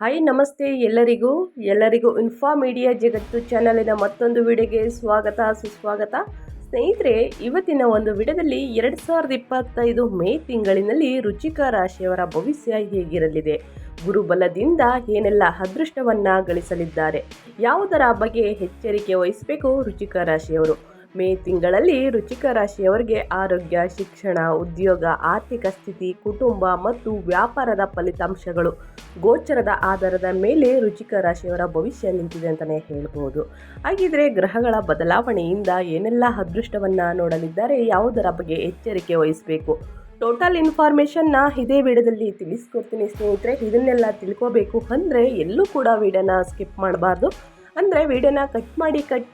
Hi ನಮಸ್ತೆ ಎಲ್ಲರಿಗೂ info media ಜಗತ್ತು ಚಾನಲಿನ ಮತ್ತೊಂದು ವಿಡಿಯೋಗೆ ಸ್ವಾಗತ ಸುಸ್ವಾಗತ. ಸ್ನೇಹಿತರೆ, ಇವತ್ತಿನ ಒಂದು ವಿಡಿಯೋದಲ್ಲಿ 2025 ಮೇ ತಿಂಗಳಿನಲ್ಲಿ ವೃಶ್ಚಿಕ ರಾಶಿಯವರ ಭವಿಷ್ಯ ಹೇಗಿರಲಿದೆ, ಗುರುಬಲದಿಂದ ಏನೆಲ್ಲ ಅದೃಷ್ಟವನ್ನ ಗಳಿಸಲಿದ್ದಾರೆ, ಯಾವುದರ ಬಗ್ಗೆ ಎಚ್ಚರಿಕೆ ವಹಿಸಬೇಕು ವೃಶ್ಚಿಕ ರಾಶಿಯವರು. ಮೇ ತಿಂಗಳಲ್ಲಿ ವೃಶ್ಚಿಕ ರಾಶಿಯವರಿಗೆ ಆರೋಗ್ಯ, ಶಿಕ್ಷಣ, ಉದ್ಯೋಗ, ಆರ್ಥಿಕ ಸ್ಥಿತಿ, ಕುಟುಂಬ ಮತ್ತು ವ್ಯಾಪಾರದ ಫಲಿತಾಂಶಗಳು ಗೋಚರದ ಆಧಾರದ ಮೇಲೆ ವೃಶ್ಚಿಕ ರಾಶಿಯವರ ಭವಿಷ್ಯ ನಿಂತಿದೆ ಅಂತಲೇ ಹೇಳ್ಬೋದು. ಹಾಗಿದ್ರೆ ಗ್ರಹಗಳ ಬದಲಾವಣೆಯಿಂದ ಏನೆಲ್ಲ ಅದೃಷ್ಟವನ್ನು ನೋಡಲಿದ್ದಾರೆ, ಯಾವುದರ ಬಗ್ಗೆ ಎಚ್ಚರಿಕೆ ವಹಿಸಬೇಕು, ಟೋಟಲ್ ಇನ್ಫಾರ್ಮೇಷನ್ನ ಇದೇ ವಿಡಿಯೋದಲ್ಲಿ ತಿಳಿಸ್ಕೊಡ್ತೀನಿ ಸ್ನೇಹಿತರೆ. ಇದನ್ನೆಲ್ಲ ತಿಳ್ಕೋಬೇಕು ಅಂದರೆ ಎಲ್ಲೂ ಕೂಡ ವಿಡಿಯೋನ ಸ್ಕಿಪ್ ಮಾಡಬಾರ್ದು. ಅಂದರೆ ವಿಡಿಯೋನ ಕಟ್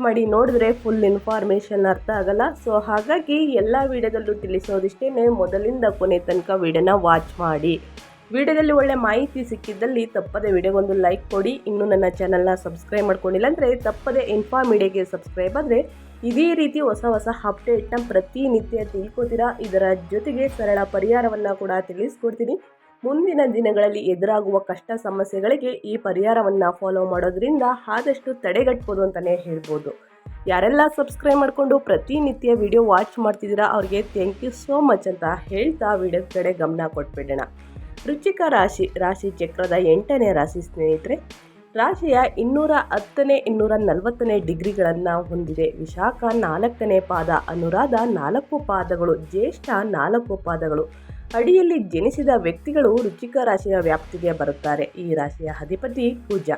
ಮಾಡಿ ನೋಡಿದ್ರೆ ಫುಲ್ ಇನ್ಫಾರ್ಮೇಷನ್ ಅರ್ಥ ಆಗಲ್ಲ. ಸೊ ಹಾಗಾಗಿ ಎಲ್ಲ ವಿಡಿಯೋದಲ್ಲೂ ತಿಳಿಸೋದಿಷ್ಟೇ, ಮೊದಲಿಂದ ಕೊನೆ ತನಕ ವಿಡಿಯೋನ ವಾಚ್ ಮಾಡಿ. ವಿಡಿಯೋದಲ್ಲಿ ಒಳ್ಳೆ ಮಾಹಿತಿ ಸಿಕ್ಕಿದ್ದಲ್ಲಿ ತಪ್ಪದೆ ವಿಡಿಯೋಗೊಂದು ಲೈಕ್ ಕೊಡಿ. ಇನ್ನೂ ನನ್ನ ಚಾನಲ್ನ ಸಬ್ಸ್ಕ್ರೈಬ್ ಮಾಡ್ಕೊಂಡಿಲ್ಲ ಅಂದರೆ ತಪ್ಪದೆ ಇನ್ಫಾ ಮೀಡಿಯಾಗೆ ಸಬ್ಸ್ಕ್ರೈಬ್ ಆದರೆ ಇದೇ ರೀತಿ ಹೊಸ ಅಪ್ಡೇಟ್ನ ಪ್ರತಿನಿತ್ಯ ತಿಳ್ಕೊತೀರಾ. ಇದರ ಜೊತೆಗೆ ಸರಳ ಪರಿಹಾರವನ್ನು ಕೂಡ ತಿಳಿಸ್ಕೊಡ್ತೀನಿ. ಮುಂದಿನ ದಿನಗಳಲ್ಲಿ ಎದುರಾಗುವ ಕಷ್ಟ ಸಮಸ್ಯೆಗಳಿಗೆ ಈ ಪರಿಹಾರವನ್ನು ಫಾಲೋ ಮಾಡೋದ್ರಿಂದ ಆದಷ್ಟು ತಡೆಗಟ್ಬೋದು ಅಂತಲೇ ಹೇಳ್ಬೋದು. ಯಾರೆಲ್ಲ ಸಬ್ಸ್ಕ್ರೈಬ್ ಮಾಡಿಕೊಂಡು ಪ್ರತಿನಿತ್ಯ ವಿಡಿಯೋ ವಾಚ್ ಮಾಡ್ತಿದ್ದೀರಾ ಅವ್ರಿಗೆ ಥ್ಯಾಂಕ್ ಯು ಸೋ ಮಚ್ ಅಂತ ಹೇಳ್ತಾ ವಿಡಿಯೋ ಕಡೆ ಗಮನ ಕೊಟ್ಬಿಡೋಣ. ವೃಶ್ಚಿಕ ರಾಶಿ ಚಕ್ರದ 8ನೇ ರಾಶಿ ಸ್ನೇಹಿತರೆ. ರಾಶಿಯ 210ನೇ 240ನೇ ಡಿಗ್ರಿಗಳನ್ನು ಹೊಂದಿದೆ. ವಿಶಾಖ 4ನೇ ಪಾದ, ಅನುರಾಧ 4 ಪಾದಗಳು, ಜ್ಯೇಷ್ಠ 4 ಪಾದಗಳು. ಅಡಿಯಲ್ಲಿ ಜನಿಸಿದ ವ್ಯಕ್ತಿಗಳು ವೃಶ್ಚಿಕ ರಾಶಿಯ ವ್ಯಾಪ್ತಿಗೆ ಬರುತ್ತಾರೆ. ಈ ರಾಶಿಯ ಅಧಿಪತಿ ಕುಜ.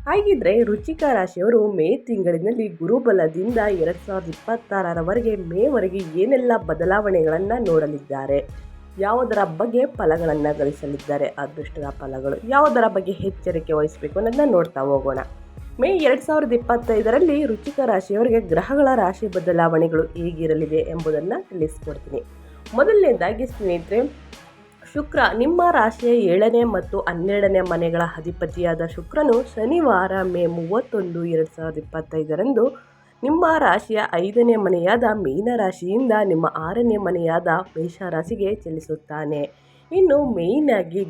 ಹಾಗಿದ್ರೆ ವೃಶ್ಚಿಕ ರಾಶಿಯವರು ಮೇ ತಿಂಗಳಿನಲ್ಲಿ ಗುರುಬಲದಿಂದ 2026ರವರೆಗೆ ಮೇವರೆಗೆ ಏನೆಲ್ಲ ಬದಲಾವಣೆಗಳನ್ನು ನೋಡಲಿದ್ದಾರೆ, ಯಾವುದರ ಬಗ್ಗೆ ಫಲಗಳನ್ನು ಗಳಿಸಲಿದ್ದಾರೆ, ಅದೃಷ್ಟದ ಫಲಗಳು, ಯಾವುದರ ಬಗ್ಗೆ ಎಚ್ಚರಿಕೆ ವಹಿಸಬೇಕು ಅನ್ನೋದನ್ನ ನೋಡ್ತಾ ಹೋಗೋಣ. ಮೇ 2025ರಲ್ಲಿ ವೃಶ್ಚಿಕ ರಾಶಿಯವರಿಗೆ ಗ್ರಹಗಳ ರಾಶಿ ಬದಲಾವಣೆಗಳು ಹೇಗಿರಲಿದೆ ಎಂಬುದನ್ನು ತಿಳಿಸ್ಕೊಡ್ತೀನಿ. ಮೊದಲನೇದಾಗಿ ಸ್ನೇಹಿತರೆ, ಶುಕ್ರ ನಿಮ್ಮ ರಾಶಿಯ 7ನೇ ಮತ್ತು 12ನೇ ಮನೆಗಳ ಅಧಿಪತಿಯಾದ ಶುಕ್ರನು ಶನಿವಾರ ಮೇ 31, 2025ರಂದು ನಿಮ್ಮ ರಾಶಿಯ 5ನೇ ಮನೆಯಾದ ಮೀನ ರಾಶಿಯಿಂದ ನಿಮ್ಮ 6ನೇ ಮನೆಯಾದ ಮೇಷರಾಶಿಗೆ ಚಲಿಸುತ್ತಾನೆ. ಇನ್ನು ಮೇಯ್ನಾಗಿ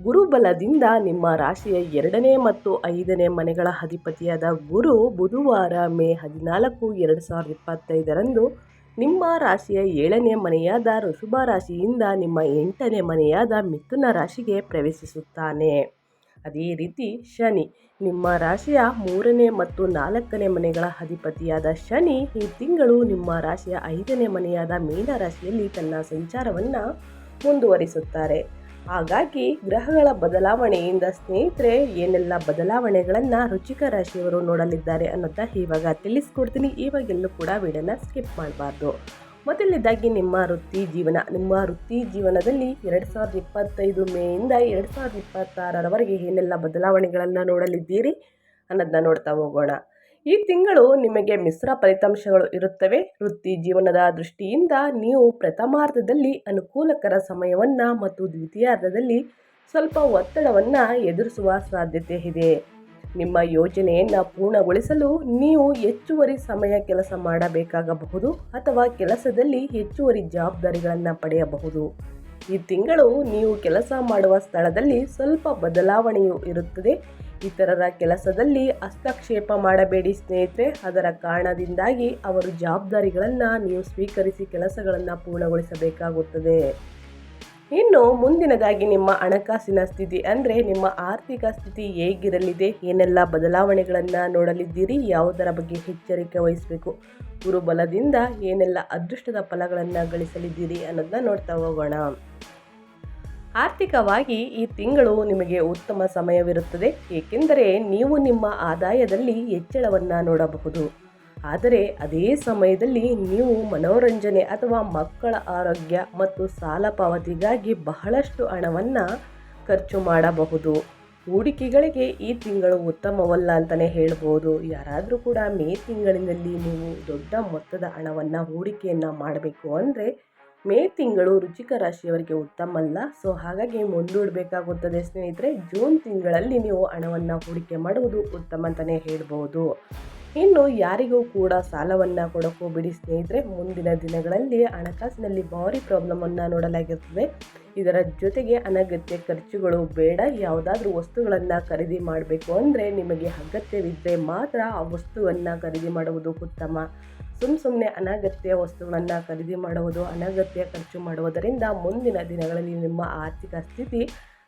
ಗುರುಬಲದಿಂದ ನಿಮ್ಮ ರಾಶಿಯ 2ನೇ ಮತ್ತು 5ನೇ ಮನೆಗಳ ಅಧಿಪತಿಯಾದ ಗುರು ಬುಧವಾರ ಮೇ 14, 2025ರಂದು ನಿಮ್ಮ ರಾಶಿಯ 7ನೇ ಮನೆಯಾದ ವೃಷಭ ರಾಶಿಯಿಂದ ನಿಮ್ಮ 8ನೇ ಮನೆಯಾದ ಮಿಥುನ ರಾಶಿಗೆ ಪ್ರವೇಶಿಸುತ್ತಾನೆ. ಅದೇ ರೀತಿ ಶನಿ ನಿಮ್ಮ ರಾಶಿಯ 3ನೇ ಮತ್ತು 4ನೇ ಮನೆಗಳ ಅಧಿಪತಿಯಾದ ಶನಿ ಈ ತಿಂಗಳು ನಿಮ್ಮ ರಾಶಿಯ 5ನೇ ಮನೆಯಾದ ಮೀನ ರಾಶಿಯಲ್ಲಿ ತನ್ನ ಸಂಚಾರವನ್ನು ಮುಂದುವರಿಸುತ್ತಾರೆ. ಹಾಗಾಗಿ ಗ್ರಹಗಳ ಬದಲಾವಣೆಯಿಂದ ಸ್ನೇಹಿತರೆ ಏನೆಲ್ಲ ಬದಲಾವಣೆಗಳನ್ನು ವೃಶ್ಚಿಕ ರಾಶಿಯವರು ನೋಡಲಿದ್ದಾರೆ ಅನ್ನೋದನ್ನ ಇವಾಗ ತಿಳಿಸ್ಕೊಡ್ತೀನಿ. ಇವಾಗೆಲ್ಲೂ ಕೂಡ ವಿಡಿಯೋನ ಸ್ಕಿಪ್ ಮಾಡಬಾರ್ದು. ಮೊದಲನೇದಾಗಿ ನಿಮ್ಮ ವೃತ್ತಿ ಜೀವನದಲ್ಲಿ 2025 ಮೇಯಿಂದ 2026ರವರೆಗೆ ಏನೆಲ್ಲ ಬದಲಾವಣೆಗಳನ್ನು ನೋಡಲಿದ್ದೀರಿ ಅನ್ನೋದನ್ನ ನೋಡ್ತಾ ಹೋಗೋಣ. ಈ ತಿಂಗಳು ನಿಮಗೆ ಮಿಶ್ರ ಫಲಿತಾಂಶಗಳು ಇರುತ್ತವೆ. ವೃತ್ತಿ ಜೀವನದ ದೃಷ್ಟಿಯಿಂದ ನೀವು ಪ್ರಥಮಾರ್ಧದಲ್ಲಿ ಅನುಕೂಲಕರ ಸಮಯವನ್ನು ಮತ್ತು ದ್ವಿತೀಯಾರ್ಧದಲ್ಲಿ ಸ್ವಲ್ಪ ಒತ್ತಡವನ್ನು ಎದುರಿಸುವ ಸಾಧ್ಯತೆ ಇದೆ. ನಿಮ್ಮ ಯೋಜನೆಯನ್ನು ಪೂರ್ಣಗೊಳಿಸಲು ನೀವು ಹೆಚ್ಚುವರಿ ಸಮಯ ಕೆಲಸ ಮಾಡಬೇಕಾಗಬಹುದು ಅಥವಾ ಕೆಲಸದಲ್ಲಿ ಹೆಚ್ಚುವರಿ ಜವಾಬ್ದಾರಿಗಳನ್ನು ಪಡೆಯಬಹುದು. ಈ ತಿಂಗಳು ನೀವು ಕೆಲಸ ಮಾಡುವ ಸ್ಥಳದಲ್ಲಿ ಸ್ವಲ್ಪ ಬದಲಾವಣೆಯೂ ಇರುತ್ತದೆ. ಇತರರ ಕೆಲಸದಲ್ಲಿ ಹಸ್ತಕ್ಷೇಪ ಮಾಡಬೇಡಿ ಸ್ನೇಹಿತರೆ. ಅದರ ಕಾರಣದಿಂದಾಗಿ ಅವರು ಜವಾಬ್ದಾರಿಗಳನ್ನು ನೀವು ಸ್ವೀಕರಿಸಿ ಕೆಲಸಗಳನ್ನು ಪೂರ್ಣಗೊಳಿಸಬೇಕಾಗುತ್ತದೆ. ಇನ್ನು ಮುಂದಿನದಾಗಿ ನಿಮ್ಮ ಹಣಕಾಸಿನ ಸ್ಥಿತಿ ಅಂದರೆ ನಿಮ್ಮ ಆರ್ಥಿಕ ಸ್ಥಿತಿ ಹೇಗಿರಲಿದೆ, ಏನೆಲ್ಲ ಬದಲಾವಣೆಗಳನ್ನು ನೋಡಲಿದ್ದೀರಿ, ಯಾವುದರ ಬಗ್ಗೆ ಎಚ್ಚರಿಕೆ ವಹಿಸಬೇಕು, ಗುರುಬಲದಿಂದ ಏನೆಲ್ಲ ಅದೃಷ್ಟದ ಫಲಗಳನ್ನು ಗಳಿಸಲಿದ್ದೀರಿ ಅನ್ನೋದನ್ನ ನೋಡ್ತಾ ಹೋಗೋಣ. ಆರ್ಥಿಕವಾಗಿ ಈ ತಿಂಗಳು ನಿಮಗೆ ಉತ್ತಮ ಸಮಯವಿರುತ್ತದೆ, ಏಕೆಂದರೆ ನೀವು ನಿಮ್ಮ ಆದಾಯದಲ್ಲಿ ಹೆಚ್ಚಳವನ್ನು ನೋಡಬಹುದು. ಆದರೆ ಅದೇ ಸಮಯದಲ್ಲಿ ನೀವು ಮನೋರಂಜನೆ ಅಥವಾ ಮಕ್ಕಳ ಆರೋಗ್ಯ ಮತ್ತು ಸಾಲ ಪಾವತಿಗಾಗಿ ಬಹಳಷ್ಟು ಹಣವನ್ನು ಖರ್ಚು ಮಾಡಬಹುದು. ಹೂಡಿಕೆಗಳಿಗೆ ಈ ತಿಂಗಳು ಉತ್ತಮವಲ್ಲ ಅಂತಲೇ ಹೇಳ್ಬೋದು. ಯಾರಾದರೂ ಕೂಡ ಮೇ ತಿಂಗಳಿನಲ್ಲಿ ನೀವು ದೊಡ್ಡ ಮೊತ್ತದ ಹಣವನ್ನು ಹೂಡಿಕೆಯನ್ನು ಮಾಡಬೇಕು ಅಂದರೆ ಮೇ ತಿಂಗಳು ವೃಶ್ಚಿಕ ರಾಶಿಯವರಿಗೆ ಉತ್ತಮ ಅಲ್ಲ. ಸೊ ಹಾಗಾಗಿ ಮುಂದೂಡಬೇಕಾಗುತ್ತದೆ ಸ್ನೇಹಿತರೆ. ಜೂನ್ ತಿಂಗಳಲ್ಲಿ ನೀವು ಹಣವನ್ನು ಹೂಡಿಕೆ ಮಾಡುವುದು ಉತ್ತಮ ಅಂತಲೇ ಹೇಳ್ಬೋದು. ಇನ್ನು ಯಾರಿಗೂ ಕೂಡ ಸಾಲವನ್ನು ಕೊಡೋಕೆ ಹೋಗ್ಬಿಡಿ ಸ್ನೇಹಿತರೆ. ಮುಂದಿನ ದಿನಗಳಲ್ಲಿ ಹಣಕಾಸಿನಲ್ಲಿ ಭಾರಿ ಪ್ರಾಬ್ಲಮನ್ನು ನೋಡಲಾಗಿರ್ತದೆ. ಇದರ ಜೊತೆಗೆ ಅನಗತ್ಯ ಖರ್ಚುಗಳು ಬೇಡ. ಯಾವುದಾದ್ರೂ ವಸ್ತುಗಳನ್ನು ಖರೀದಿ ಮಾಡಬೇಕು ಅಂದರೆ ನಿಮಗೆ ಅಗತ್ಯವಿದ್ದರೆ ಮಾತ್ರ ಆ ವಸ್ತುವನ್ನು ಖರೀದಿ ಮಾಡುವುದು ಉತ್ತಮ. ಸುಮ್ಮನೆ ಅನಗತ್ಯ ವಸ್ತುಗಳನ್ನು ಖರೀದಿ ಮಾಡುವುದು, ಅನಗತ್ಯ ಖರ್ಚು ಮಾಡುವುದರಿಂದ ಮುಂದಿನ ದಿನಗಳಲ್ಲಿ ನಿಮ್ಮ ಆರ್ಥಿಕ ಸ್ಥಿತಿ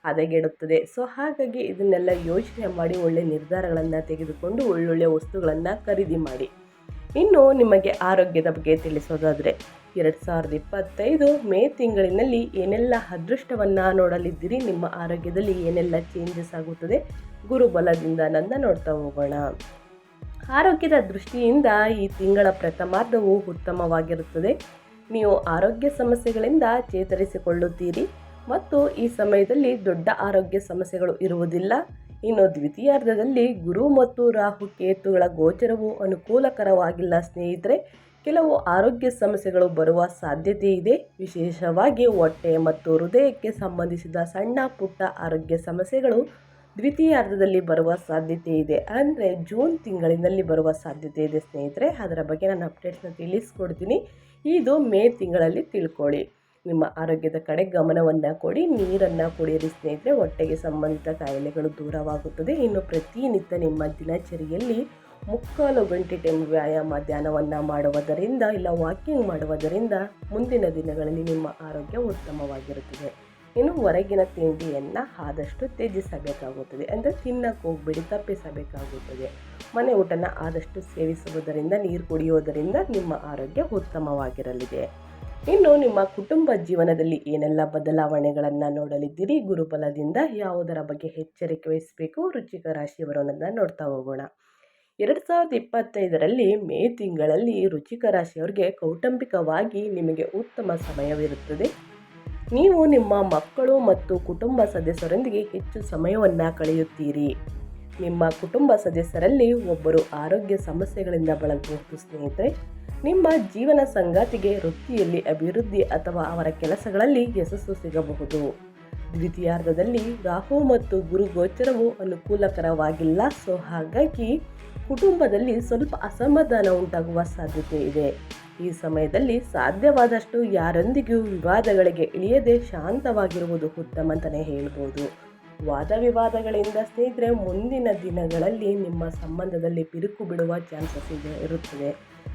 ಹದಗೆಡುತ್ತದೆ. ಸೊ ಹಾಗಾಗಿ ಇದನ್ನೆಲ್ಲ ಯೋಚನೆ ಮಾಡಿ ಒಳ್ಳೆಯ ನಿರ್ಧಾರಗಳನ್ನು ತೆಗೆದುಕೊಂಡು ಒಳ್ಳೊಳ್ಳೆ ವಸ್ತುಗಳನ್ನು ಖರೀದಿ ಮಾಡಿ. ಇನ್ನು ನಿಮಗೆ ಆರೋಗ್ಯದ ಬಗ್ಗೆ ತಿಳಿಸೋದಾದರೆ 2025 ಮೇ ತಿಂಗಳಿನಲ್ಲಿ ಏನೆಲ್ಲ ಅದೃಷ್ಟವನ್ನು ನೋಡಲಿದ್ದೀರಿ, ನಿಮ್ಮ ಆರೋಗ್ಯದಲ್ಲಿ ಏನೆಲ್ಲ ಚೇಂಜಸ್ ಆಗುತ್ತದೆ ಗುರುಬಲದಿಂದ ನೋಡ್ತಾ ಹೋಗೋಣ. ಆರೋಗ್ಯದ ದೃಷ್ಟಿಯಿಂದ ಈ ತಿಂಗಳ ಪ್ರಥಮಾರ್ಧವು ಉತ್ತಮವಾಗಿರುತ್ತದೆ. ನೀವು ಆರೋಗ್ಯ ಸಮಸ್ಯೆಗಳಿಂದ ಚೇತರಿಸಿಕೊಳ್ಳುತ್ತೀರಿ ಮತ್ತು ಈ ಸಮಯದಲ್ಲಿ ದೊಡ್ಡ ಆರೋಗ್ಯ ಸಮಸ್ಯೆಗಳು ಇರುವುದಿಲ್ಲ. ಇನ್ನು ದ್ವಿತೀಯಾರ್ಧದಲ್ಲಿ ಗುರು ಮತ್ತು ರಾಹು ಕೇತುಗಳ ಗೋಚರವು ಅನುಕೂಲಕರವಾಗಿಲ್ಲ ಸ್ನೇಹಿತರೆ. ಕೆಲವು ಆರೋಗ್ಯ ಸಮಸ್ಯೆಗಳು ಬರುವ ಸಾಧ್ಯತೆ ಇದೆ. ವಿಶೇಷವಾಗಿ ಹೊಟ್ಟೆ ಮತ್ತು ಹೃದಯಕ್ಕೆ ಸಂಬಂಧಿಸಿದ ಸಣ್ಣ ಪುಟ್ಟ ಆರೋಗ್ಯ ಸಮಸ್ಯೆಗಳು ದ್ವಿತೀಯಾರ್ಧದಲ್ಲಿ ಬರುವ ಸಾಧ್ಯತೆ ಇದೆ. ಅಂದರೆ ಜೂನ್ ತಿಂಗಳಿನಲ್ಲಿ ಬರುವ ಸಾಧ್ಯತೆ ಇದೆ ಸ್ನೇಹಿತರೆ. ಅದರ ಬಗ್ಗೆ ನಾನು ಅಪ್ಡೇಟ್ಸ್ನ ತಿಳಿಸ್ಕೊಡ್ತೀನಿ. ಇದು ಮೇ ತಿಂಗಳಲ್ಲಿ ತಿಳ್ಕೊಳ್ಳಿ. ನಿಮ್ಮ ಆರೋಗ್ಯದ ಕಡೆ ಗಮನವನ್ನು ಕೊಡಿ, ನೀರನ್ನು ಕುಡಿಯಿರಿ ಸ್ನೇಹಿತರೆ. ಹೊಟ್ಟೆಗೆ ಸಂಬಂಧಿತ ಕಾಯಿಲೆಗಳು ದೂರವಾಗುತ್ತದೆ. ಇನ್ನು ಪ್ರತಿನಿತ್ಯ ನಿಮ್ಮ ದಿನಚರಿಯಲ್ಲಿ 3/4 ಗಂಟೆ ಟೈಮ್ ವ್ಯಾಯಾಮ ಧ್ಯಾನವನ್ನು ಮಾಡುವುದರಿಂದ ಇಲ್ಲ ವಾಕಿಂಗ್ ಮಾಡುವುದರಿಂದ ಮುಂದಿನ ದಿನಗಳಲ್ಲಿ ನಿಮ್ಮ ಆರೋಗ್ಯ ಉತ್ತಮವಾಗಿರುತ್ತದೆ. ಇನ್ನು ಹೊರಗಿನ ತಿಂಡಿಯನ್ನು ಆದಷ್ಟು ತ್ಯಜಿಸಬೇಕಾಗುತ್ತದೆ. ಅಂದರೆ ತಿನ್ನಕ್ಕೆ ಹೋಗ್ಬೇಡಿ, ತಪ್ಪಿಸಬೇಕಾಗುತ್ತದೆ. ಮನೆ ಊಟನ ಆದಷ್ಟು ಸೇವಿಸುವುದರಿಂದ, ನೀರು ಕುಡಿಯುವುದರಿಂದ ನಿಮ್ಮ ಆರೋಗ್ಯ ಉತ್ತಮವಾಗಿರಲಿದೆ. ಇನ್ನು ನಿಮ್ಮ ಕುಟುಂಬ ಜೀವನದಲ್ಲಿ ಏನೆಲ್ಲ ಬದಲಾವಣೆಗಳನ್ನು ನೋಡಲಿದ್ದೀರಿ ಗುರುಬಲದಿಂದ, ಯಾವುದರ ಬಗ್ಗೆ ಎಚ್ಚರಿಕೆ ವಹಿಸಬೇಕು ವೃಶ್ಚಿಕ ರಾಶಿಯವರನ್ನು ನೋಡ್ತಾ ಹೋಗೋಣ. 2025ರಲ್ಲಿ ಮೇ ತಿಂಗಳಲ್ಲಿ ವೃಶ್ಚಿಕ ರಾಶಿಯವರಿಗೆ ಕೌಟುಂಬಿಕವಾಗಿ ನಿಮಗೆ ಉತ್ತಮ ಸಮಯವಿರುತ್ತದೆ. ನೀವು ನಿಮ್ಮ ಮಕ್ಕಳು ಮತ್ತು ಕುಟುಂಬ ಸದಸ್ಯರೊಂದಿಗೆ ಹೆಚ್ಚು ಸಮಯವನ್ನು ಕಳೆಯುತ್ತೀರಿ. ನಿಮ್ಮ ಕುಟುಂಬ ಸದಸ್ಯರಲ್ಲಿ ಒಬ್ಬರು ಆರೋಗ್ಯ ಸಮಸ್ಯೆಗಳಿಂದ ಬಳಲಬಹುದು ಸ್ನೇಹಿತರೆ. ನಿಮ್ಮ ಜೀವನ ಸಂಗಾತಿಗೆ ವೃತ್ತಿಯಲ್ಲಿ ಅಭಿವೃದ್ಧಿ ಅಥವಾ ಅವರ ಕೆಲಸಗಳಲ್ಲಿ ಯಶಸ್ಸು ಸಿಗಬಹುದು. ದ್ವಿತೀಯಾರ್ಧದಲ್ಲಿ ರಾಹು ಮತ್ತು ಗುರು ಗೋಚರವು ಅನುಕೂಲಕರವಾಗಿಲ್ಲ. ಸೊ ಹಾಗಾಗಿ ಕುಟುಂಬದಲ್ಲಿ ಸ್ವಲ್ಪ ಅಸಮಾಧಾನ ಉಂಟಾಗುವ ಸಾಧ್ಯತೆ ಇದೆ. ಈ ಸಮಯದಲ್ಲಿ ಸಾಧ್ಯವಾದಷ್ಟು ಯಾರೊಂದಿಗೂ ವಿವಾದಗಳಿಗೆ ಇಳಿಯದೆ ಶಾಂತವಾಗಿರುವುದು ಉತ್ತಮ ಅಂತಲೇ ಹೇಳ್ಬೋದು. ವಾದ ವಿವಾದಗಳಿಂದ ಸ್ನೇಹಿತರೆ ಮುಂದಿನ ದಿನಗಳಲ್ಲಿ ನಿಮ್ಮ ಸಂಬಂಧದಲ್ಲಿ ಬಿರುಕು ಬಿಡುವ ಚಾನ್ಸಸ್ ಇರುತ್ತದೆ.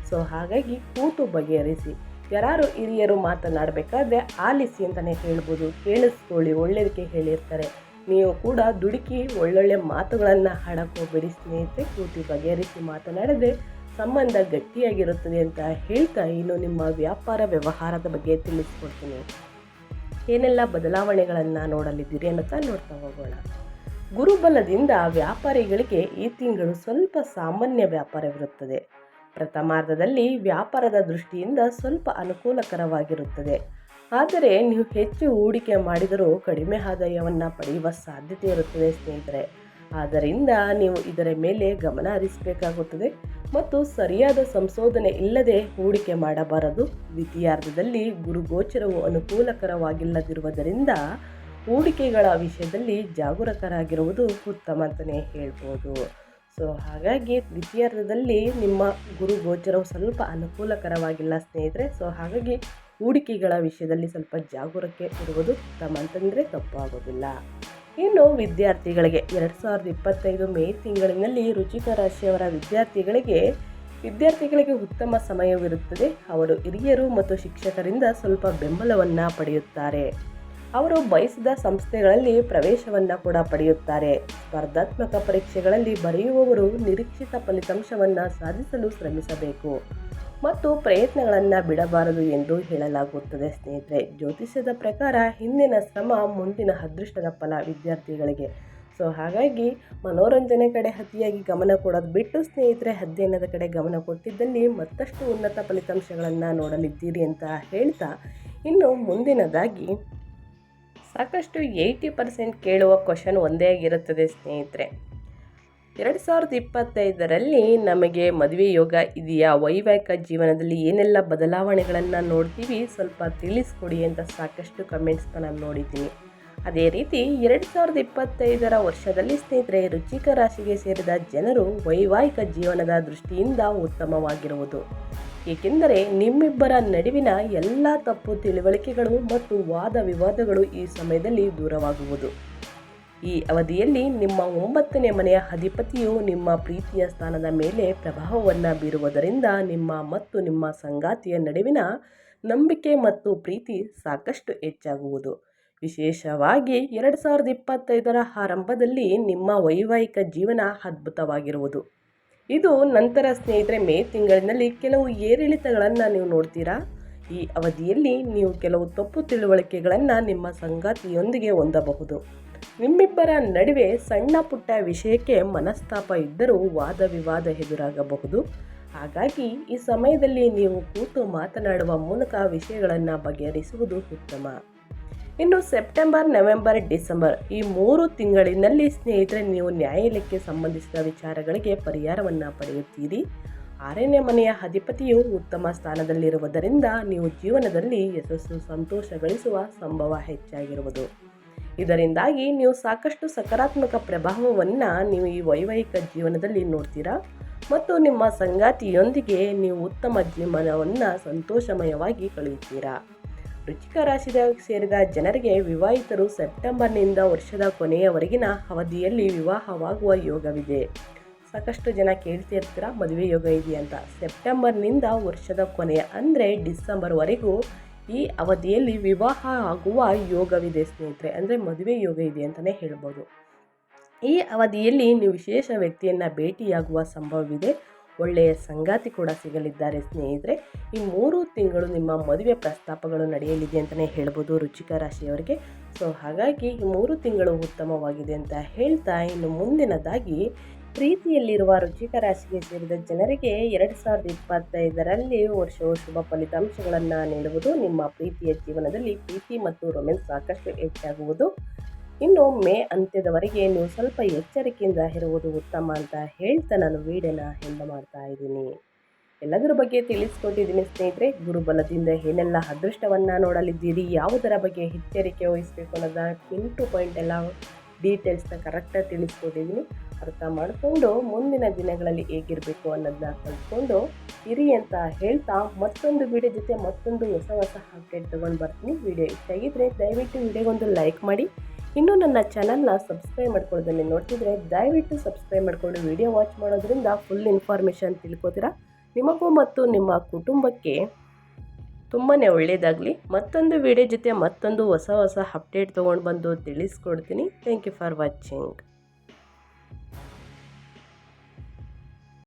ಸೊ ಹಾಗಾಗಿ ಕೂತು ಬಗೆಹರಿಸಿ. ಯಾರು ಹಿರಿಯರು ಮಾತನಾಡಬೇಕಾದ್ರೆ ಆಲಿಸಿ ಅಂತಲೇ ಹೇಳ್ಬೋದು. ಕೇಳಿಸ್ಕೊಳ್ಳಿ, ಒಳ್ಳೆಯದಕ್ಕೆ ಹೇಳಿರ್ತಾರೆ. ನೀವು ಕೂಡ ದುಡುಕಿ ಒಳ್ಳೊಳ್ಳೆ ಮಾತುಗಳನ್ನು ಹಾಡೋಕ್ಕೋಗ್ಬೇಡಿ ಸ್ನೇಹಿತರೆ. ಕೂತು ಬಗೆಹರಿಸಿ ಮಾತನಾಡಿದ್ರೆ ಸಂಬಂಧ ಗಟ್ಟಿಯಾಗಿರುತ್ತದೆ ಅಂತ ಹೇಳ್ತಾ, ಇನ್ನು ನಿಮ್ಮ ವ್ಯಾಪಾರ ವ್ಯವಹಾರದ ಬಗ್ಗೆ ತಿಳಿಸ್ಕೊಡ್ತೀನಿ. ಏನೆಲ್ಲ ಬದಲಾವಣೆಗಳನ್ನು ನೋಡಲಿದ್ದೀರಿ ಅನ್ನೋತಾ ನೋಡ್ತಾ ಹೋಗೋಣ. ಗುರುಬಲದಿಂದ ವ್ಯಾಪಾರಿಗಳಿಗೆ ಈ ತಿಂಗಳು ಸ್ವಲ್ಪ ಸಾಮಾನ್ಯ ವ್ಯಾಪಾರವಿರುತ್ತದೆ. ಪ್ರಥಮಾರ್ಧದಲ್ಲಿ ವ್ಯಾಪಾರದ ದೃಷ್ಟಿಯಿಂದ ಸ್ವಲ್ಪ ಅನುಕೂಲಕರವಾಗಿರುತ್ತದೆ. ಆದರೆ ನೀವು ಹೆಚ್ಚು ಹೂಡಿಕೆ ಮಾಡಿದರೂ ಕಡಿಮೆ ಆದಾಯವನ್ನು ಪಡೆಯುವ ಸಾಧ್ಯತೆ ಇರುತ್ತದೆ ಸ್ನೇಹಿತರೆ. ಆದ್ದರಿಂದ ನೀವು ಇದರ ಮೇಲೆ ಗಮನ ಹರಿಸಬೇಕಾಗುತ್ತದೆ ಮತ್ತು ಸರಿಯಾದ ಸಂಶೋಧನೆ ಇಲ್ಲದೆ ಹೂಡಿಕೆ ಮಾಡಬಾರದು. ದ್ವಿತೀಯಾರ್ಧದಲ್ಲಿ ಗುರುಗೋಚರವು ಅನುಕೂಲಕರವಾಗಿಲ್ಲದಿರುವುದರಿಂದ ಹೂಡಿಕೆಗಳ ವಿಷಯದಲ್ಲಿ ಜಾಗರೂಕರಾಗಿರುವುದು ಉತ್ತಮ ಅಂತಲೇ ಹೇಳ್ಬೋದು. ಸೊ ಹಾಗಾಗಿ ದ್ವಿತೀಯಾರ್ಧದಲ್ಲಿ ನಿಮ್ಮ ಗುರು ಗೋಚರವು ಸ್ವಲ್ಪ ಅನುಕೂಲಕರವಾಗಿಲ್ಲ ಸ್ನೇಹಿತರೆ. ಸೊ ಹಾಗಾಗಿ ಹೂಡಿಕೆಗಳ ವಿಷಯದಲ್ಲಿ ಸ್ವಲ್ಪ ಜಾಗರೂಕತೆ ಇರುವುದು ಉತ್ತಮ ಅಂತಂದರೆ ತಪ್ಪಾಗೋದಿಲ್ಲ. ಇನ್ನು ವಿದ್ಯಾರ್ಥಿಗಳಿಗೆ 2025 ಮೇ ತಿಂಗಳಿನಲ್ಲಿ ವೃಶ್ಚಿಕ ರಾಶಿಯವರ ವಿದ್ಯಾರ್ಥಿಗಳಿಗೆ ಉತ್ತಮ ಸಮಯವಿರುತ್ತದೆ. ಅವರು ಹಿರಿಯರು ಮತ್ತು ಶಿಕ್ಷಕರಿಂದ ಸ್ವಲ್ಪ ಬೆಂಬಲವನ್ನು ಪಡೆಯುತ್ತಾರೆ. ಅವರು ಬಯಸಿದ ಸಂಸ್ಥೆಗಳಲ್ಲಿ ಪ್ರವೇಶವನ್ನು ಕೂಡ ಪಡೆಯುತ್ತಾರೆ. ಸ್ಪರ್ಧಾತ್ಮಕ ಪರೀಕ್ಷೆಗಳಲ್ಲಿ ಬರೆಯುವವರು ನಿರೀಕ್ಷಿತ ಫಲಿತಾಂಶವನ್ನು ಸಾಧಿಸಲು ಶ್ರಮಿಸಬೇಕು ಮತ್ತು ಪ್ರಯತ್ನಗಳನ್ನು ಬಿಡಬಾರದು ಎಂದು ಹೇಳಲಾಗುತ್ತದೆ ಸ್ನೇಹಿತರೆ. ಜ್ಯೋತಿಷ್ಯದ ಪ್ರಕಾರ ಹಿಂದಿನ ಶ್ರಮ ಮುಂದಿನ ಅದೃಷ್ಟದ ಫಲ ವಿದ್ಯಾರ್ಥಿಗಳಿಗೆ. ಸೊ ಹಾಗಾಗಿ ಮನೋರಂಜನೆ ಕಡೆ ಅತಿಯಾಗಿ ಗಮನ ಕೊಡೋದು ಬಿಟ್ಟು ಸ್ನೇಹಿತರೆ ಅಧ್ಯಯನದ ಕಡೆ ಗಮನ ಕೊಟ್ಟಿದ್ದಲ್ಲಿ ಮತ್ತಷ್ಟು ಉನ್ನತ ಫಲಿತಾಂಶಗಳನ್ನು ನೋಡಲಿದ್ದೀರಿ ಅಂತ ಹೇಳ್ತಾ, ಇನ್ನು ಮುಂದಿನದಾಗಿ ಸಾಕಷ್ಟು 80% ಕೇಳುವ ಕ್ವಶನ್ ಒಂದೇ ಆಗಿರುತ್ತದೆ ಸ್ನೇಹಿತರೆ. 2025ರಲ್ಲಿ ನಮಗೆ ಮದುವೆ ಯೋಗ ಇದೆಯಾ, ವೈವಾಹಿಕ ಜೀವನದಲ್ಲಿ ಏನೆಲ್ಲ ಬದಲಾವಣೆಗಳನ್ನು ನೋಡ್ತೀವಿ ಸ್ವಲ್ಪ ತಿಳಿಸ್ಕೊಡಿ ಅಂತ ಸಾಕಷ್ಟು ಕಮೆಂಟ್ಸ್ನ ನಾನು ನೋಡಿದ್ದೀನಿ. ಅದೇ ರೀತಿ 2025 ವರ್ಷದಲ್ಲಿ ಸ್ನೇಹಿತರೆ ವೃಶ್ಚಿಕ ರಾಶಿಗೆ ಸೇರಿದ ಜನರು ವೈವಾಹಿಕ ಜೀವನದ ದೃಷ್ಟಿಯಿಂದ ಉತ್ತಮವಾಗಿರುವುದು. ಏಕೆಂದರೆ ನಿಮ್ಮಿಬ್ಬರ ನಡುವಿನ ಎಲ್ಲ ತಪ್ಪು ತಿಳುವಳಿಕೆಗಳು ಮತ್ತು ವಾದ ವಿವಾದಗಳು ಈ ಸಮಯದಲ್ಲಿ ದೂರವಾಗುವುದು. ಈ ಅವಧಿಯಲ್ಲಿ ನಿಮ್ಮ 9ನೇ ಮನೆಯ ಅಧಿಪತಿಯು ನಿಮ್ಮ ಪ್ರೀತಿಯ ಸ್ಥಾನದ ಮೇಲೆ ಪ್ರಭಾವವನ್ನು ಬೀರುವುದರಿಂದ ನಿಮ್ಮ ಸಂಗಾತಿಯ ನಡುವಿನ ನಂಬಿಕೆ ಮತ್ತು ಪ್ರೀತಿ ಸಾಕಷ್ಟು ಹೆಚ್ಚಾಗುವುದು. ವಿಶೇಷವಾಗಿ 2025 ಆರಂಭದಲ್ಲಿ ನಿಮ್ಮ ವೈವಾಹಿಕ ಜೀವನ ಅದ್ಭುತವಾಗಿರುವುದು. ಇದು ನಂತರ ಸ್ನೇಹಿತರೆ ಮೇ ತಿಂಗಳಿನಲ್ಲಿ ಕೆಲವು ಏರಿಳಿತಗಳನ್ನು ನೀವು ನೋಡ್ತೀರಾ. ಈ ಅವಧಿಯಲ್ಲಿ ನೀವು ಕೆಲವು ತಪ್ಪು ತಿಳುವಳಿಕೆಗಳನ್ನು ನಿಮ್ಮ ಸಂಗಾತಿಯೊಂದಿಗೆ ಹೊಂದಬಹುದು. ನಿಮ್ಮಿಬ್ಬರ ನಡುವೆ ಸಣ್ಣ ಪುಟ್ಟ ವಿಷಯಕ್ಕೆ ಮನಸ್ತಾಪ ಇದ್ದರೂ ವಾದ ವಿವಾದ ಎದುರಾಗಬಹುದು. ಹಾಗಾಗಿ ಈ ಸಮಯದಲ್ಲಿ ನೀವು ಕೂತು ಮಾತನಾಡುವ ಮೂಲಕ ವಿಷಯಗಳನ್ನು ಬಗೆಹರಿಸುವುದು ಉತ್ತಮ. ಇನ್ನು ಸೆಪ್ಟೆಂಬರ್, ನವೆಂಬರ್, ಡಿಸೆಂಬರ್ ಈ 3 ತಿಂಗಳಿನಲ್ಲಿ ಸ್ನೇಹಿತರೆ ನೀವು ನ್ಯಾಯಾಲಯಕ್ಕೆ ಸಂಬಂಧಿಸಿದ ವಿಚಾರಗಳಿಗೆ ಪರಿಹಾರವನ್ನು ಪಡೆಯುತ್ತೀರಿ. 6ನೇ ಮನೆಯ ಅಧಿಪತಿಯು ಉತ್ತಮ ಸ್ಥಾನದಲ್ಲಿರುವುದರಿಂದ ನೀವು ಜೀವನದಲ್ಲಿ ಯಶಸ್ಸು, ಸಂತೋಷ ಗಳಿಸುವ ಸಂಭವ ಹೆಚ್ಚಾಗಿರುವುದು. ಇದರಿಂದಾಗಿ ನೀವು ಸಾಕಷ್ಟು ಸಕಾರಾತ್ಮಕ ಪ್ರಭಾವವನ್ನು ನೀವು ಈ ವೈವಾಹಿಕ ಜೀವನದಲ್ಲಿ ನೋಡ್ತೀರಾ ಮತ್ತು ನಿಮ್ಮ ಸಂಗಾತಿಯೊಂದಿಗೆ ನೀವು ಉತ್ತಮ ಜೀವನವನ್ನು ಸಂತೋಷಮಯವಾಗಿ ಕಳೆಯುತ್ತೀರಾ. ವೃಶ್ಚಿಕ ರಾಶಿಗೆ ಸೇರಿದ ಜನರಿಗೆ ವಿವಾಹಿತರು ಸೆಪ್ಟೆಂಬರ್ನಿಂದ ವರ್ಷದ ಕೊನೆಯವರೆಗಿನ ಅವಧಿಯಲ್ಲಿ ವಿವಾಹವಾಗುವ ಯೋಗವಿದೆ. ಸಾಕಷ್ಟು ಜನ ಕೇಳ್ತಿರ್ತೀರ ಮದುವೆ ಯೋಗ ಇದೆ ಅಂತ. ಸೆಪ್ಟೆಂಬರ್ನಿಂದ ವರ್ಷದ ಕೊನೆಯ ಅಂದರೆ ಡಿಸೆಂಬರ್ವರೆಗೂ ಈ ಅವಧಿಯಲ್ಲಿ ವಿವಾಹ ಆಗುವ ಯೋಗವಿದೆ ಸ್ನೇಹಿತರೆ. ಅಂದರೆ ಮದುವೆ ಯೋಗ ಇದೆ ಅಂತಲೇ ಹೇಳ್ಬೋದು. ಈ ಅವಧಿಯಲ್ಲಿ ನೀವು ವಿಶೇಷ ವ್ಯಕ್ತಿಯನ್ನು ಭೇಟಿಯಾಗುವ ಸಂಭವವಿದೆ. ಒಳ್ಳೆಯ ಸಂಗಾತಿ ಕೂಡ ಸಿಗಲಿದ್ದಾರೆ ಸ್ನೇಹಿತರೆ. ಈ 3 ತಿಂಗಳು ನಿಮ್ಮ ಮದುವೆ ಪ್ರಸ್ತಾಪಗಳು ನಡೆಯಲಿದೆ ಅಂತಲೇ ಹೇಳ್ಬೋದು ವೃಶ್ಚಿಕ ರಾಶಿಯವರಿಗೆ. ಸೊ ಹಾಗಾಗಿ ಈ 3 ತಿಂಗಳು ಉತ್ತಮವಾಗಿದೆ ಅಂತ ಹೇಳ್ತಾ, ಇನ್ನು ಮುಂದಿನದಾಗಿ ಪ್ರೀತಿಯಲ್ಲಿರುವ ವೃಶ್ಚಿಕ ರಾಶಿಗೆ ಸೇರಿದ ಜನರಿಗೆ 2025ರಲ್ಲಿ ವರ್ಷವು ಶುಭ ಫಲಿತಾಂಶಗಳನ್ನು ನೀಡುವುದು. ನಿಮ್ಮ ಪ್ರೀತಿಯ ಜೀವನದಲ್ಲಿ ಪ್ರೀತಿ ಮತ್ತು ರೊಮ್ಯಾನ್ಸ್ ಸಾಕಷ್ಟು ಹೆಚ್ಚಾಗುವುದು. ಇನ್ನು ಮೇ ಅಂತ್ಯದವರೆಗೆ ನೀವು ಸ್ವಲ್ಪ ಎಚ್ಚರಿಕೆಯಿಂದ ಇರುವುದು ಉತ್ತಮ ಅಂತ ಹೇಳ್ತಾ ನಾನು ವಿಡಿಯೋನ ಎಂಡ್ ಮಾಡ್ತಾ ಇದ್ದೀನಿ. ಎಲ್ಲದರ ಬಗ್ಗೆ ತಿಳಿಸ್ಕೊಟ್ಟಿದ್ದೀನಿ ಸ್ನೇಹಿತರೆ. ಗುರುಬಲದಿಂದ ಏನೆಲ್ಲ ಅದೃಷ್ಟವನ್ನು ನೋಡಲಿದ್ದೀರಿ, ಯಾವುದರ ಬಗ್ಗೆ ಎಚ್ಚರಿಕೆ ವಹಿಸಬೇಕು ಅನ್ನೋದನ್ನ ಪಿನ್ ಟು ಪಾಯಿಂಟ್ ಎಲ್ಲ ಡೀಟೇಲ್ಸ್ನ ಕರೆಕ್ಟಾಗಿ ತಿಳಿಸ್ಕೊಟ್ಟಿದ್ದೀನಿ. ಅರ್ಥ ಮಾಡಿಕೊಂಡು ಮುಂದಿನ ದಿನಗಳಲ್ಲಿ ಹೇಗಿರಬೇಕು ಅನ್ನೋದನ್ನ ಕಲ್ತ್ಕೊಂಡು ಇರಿ ಅಂತ ಹೇಳ್ತಾ, ಮತ್ತೊಂದು ವಿಡಿಯೋ ಜೊತೆ ಮತ್ತೊಂದು ಹೊಸ ಅಪ್ಡೇಟ್ ತೊಗೊಂಡು ಬರ್ತೀನಿ. ವಿಡಿಯೋ ಇಷ್ಟ ಆಗಿದ್ದರೆ ದಯವಿಟ್ಟು ವಿಡಿಯೋಗೊಂದು ಲೈಕ್ ಮಾಡಿ. ಇನ್ನೂ ನನ್ನ ಚಾನಲ್ನ ಸಬ್ಸ್ಕ್ರೈಬ್ ಮಾಡ್ಕೊಳ್ಳೋದನ್ನು ನೋಡ್ತಿದ್ರೆ ದಯವಿಟ್ಟು ಸಬ್ಸ್ಕ್ರೈಬ್ ಮಾಡಿಕೊಂಡು ವಿಡಿಯೋ ವಾಚ್ ಮಾಡೋದ್ರಿಂದ ಫುಲ್ ಇನ್ಫಾರ್ಮೇಷನ್ ತಿಳ್ಕೊತೀರಾ. ನಿಮಗೂ ಮತ್ತು ನಿಮ್ಮ ಕುಟುಂಬಕ್ಕೆ ತುಂಬಾ ಒಳ್ಳೆಯದಾಗಲಿ. ಮತ್ತೊಂದು ವಿಡಿಯೋ ಜೊತೆ ಮತ್ತೊಂದು ಹೊಸ ಅಪ್ಡೇಟ್ ತೊಗೊಂಡು ಬಂದು ತಿಳಿಸ್ಕೊಡ್ತೀನಿ. Thank you for watching.